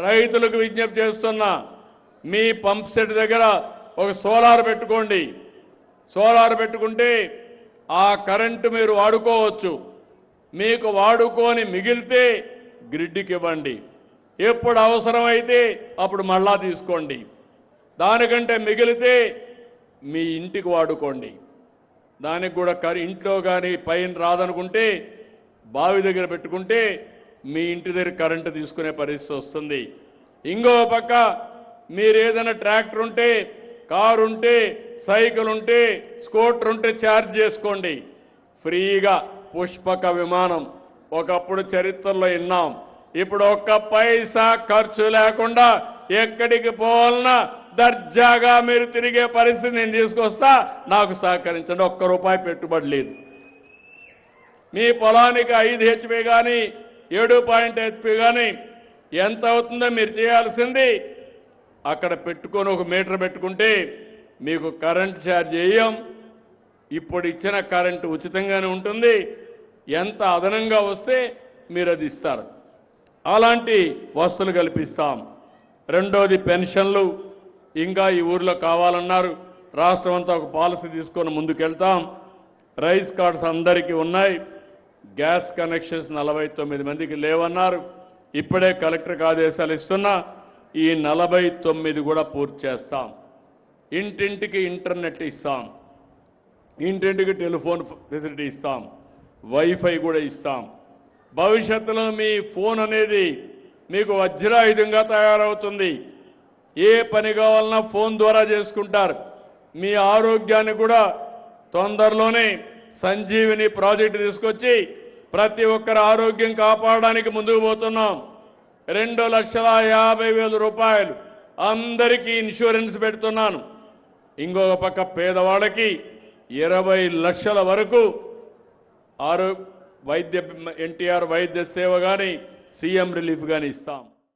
రైతులకు విజ్ఞప్తి చేస్తున్నా, మీ పంప్ సెట్ దగ్గర ఒక సోలార్ పెట్టుకోండి. సోలార్ పెట్టుకుంటే ఆ కరెంటు మీరు వాడుకోవచ్చు. మీకు వాడుకొని మిగిలితే గ్రిడ్కి ఇవ్వండి. ఎప్పుడు అవసరమైతే అప్పుడు మళ్ళా తీసుకోండి. దానికంటే మిగిలితే మీ ఇంటికి వాడుకోండి. దానికి కూడా ఇంట్లో కానీ పైన రాదనుకుంటే బావి దగ్గర పెట్టుకుంటే మీ ఇంటి దగ్గర కరెంటు తీసుకునే పరిస్థితి వస్తుంది. ఇంకో పక్క మీరు ఏదైనా ట్రాక్టర్ ఉంటే, కారు ఉంటే, సైకిల్ ఉంటే, స్కూటర్ ఉంటే ఛార్జ్ చేసుకోండి. ఫ్రీగా పుష్పక విమానం ఒకప్పుడు చరిత్రలో విన్నాం. ఇప్పుడు ఒక్క పైసా ఖర్చు లేకుండా ఎక్కడికి పోవాలన్నా దర్జాగా మీరు తిరిగే పరిస్థితి నేను తీసుకొస్తా. నాకు సహకరించండి. ఒక్క రూపాయి పెట్టుబడి లేదు. మీ పొలానికి 5 HP కానీ 7 HP కానీ ఎంత అవుతుందో మీరు చేయాల్సింది అక్కడ పెట్టుకొని ఒక మీటర్ పెట్టుకుంటే మీకు కరెంట్ ఛార్జ్ చేయం. ఇప్పుడు ఇచ్చిన కరెంటు ఉచితంగానే ఉంటుంది. ఎంత అదనంగా వస్తే మీరు అది ఇస్తారు. అలాంటి వసతులు కల్పిస్తాం. రెండోది పెన్షన్లు ఇంకా ఈ ఊర్లో కావాలన్నారు. రాష్ట్రం అంతా ఒక పాలసీ తీసుకొని ముందుకెళ్తాం. రైస్ కార్డ్స్ అందరికీ ఉన్నాయి. గ్యాస్ కనెక్షన్స్ 49 మందికి లేవన్నారు. ఇప్పుడే కలెక్టర్కి ఆదేశాలు ఇస్తున్నా. ఈ 49 కూడా పూర్తి చేస్తాం. ఇంటింటికి ఇంటర్నెట్ ఇస్తాం. ఇంటింటికి టెలిఫోన్ ఫెసిలిటీ ఇస్తాం. వైఫై కూడా ఇస్తాం. భవిష్యత్తులో మీ ఫోన్ అనేది మీకు వజ్రాయుధంగా తయారవుతుంది. ఏ పని కావాలన్నా ఫోన్ ద్వారా చేసుకుంటారు. మీ ఆరోగ్యాన్ని కూడా తొందరలోనే సంజీవిని ప్రాజెక్టు తీసుకొచ్చి ప్రతి ఒక్కరి ఆరోగ్యం కాపాడడానికి ముందుకు పోతున్నాం. 2,50,000 రూపాయలు అందరికీ ఇన్సూరెన్స్ పెడుతున్నాను. ఇంకొక పక్క పేదవాళ్ళకి 20 లక్షల వరకు వైద్య ఎన్టీఆర్ వైద్య సేవ కానీ సీఎం రిలీఫ్ కానీ ఇస్తాం.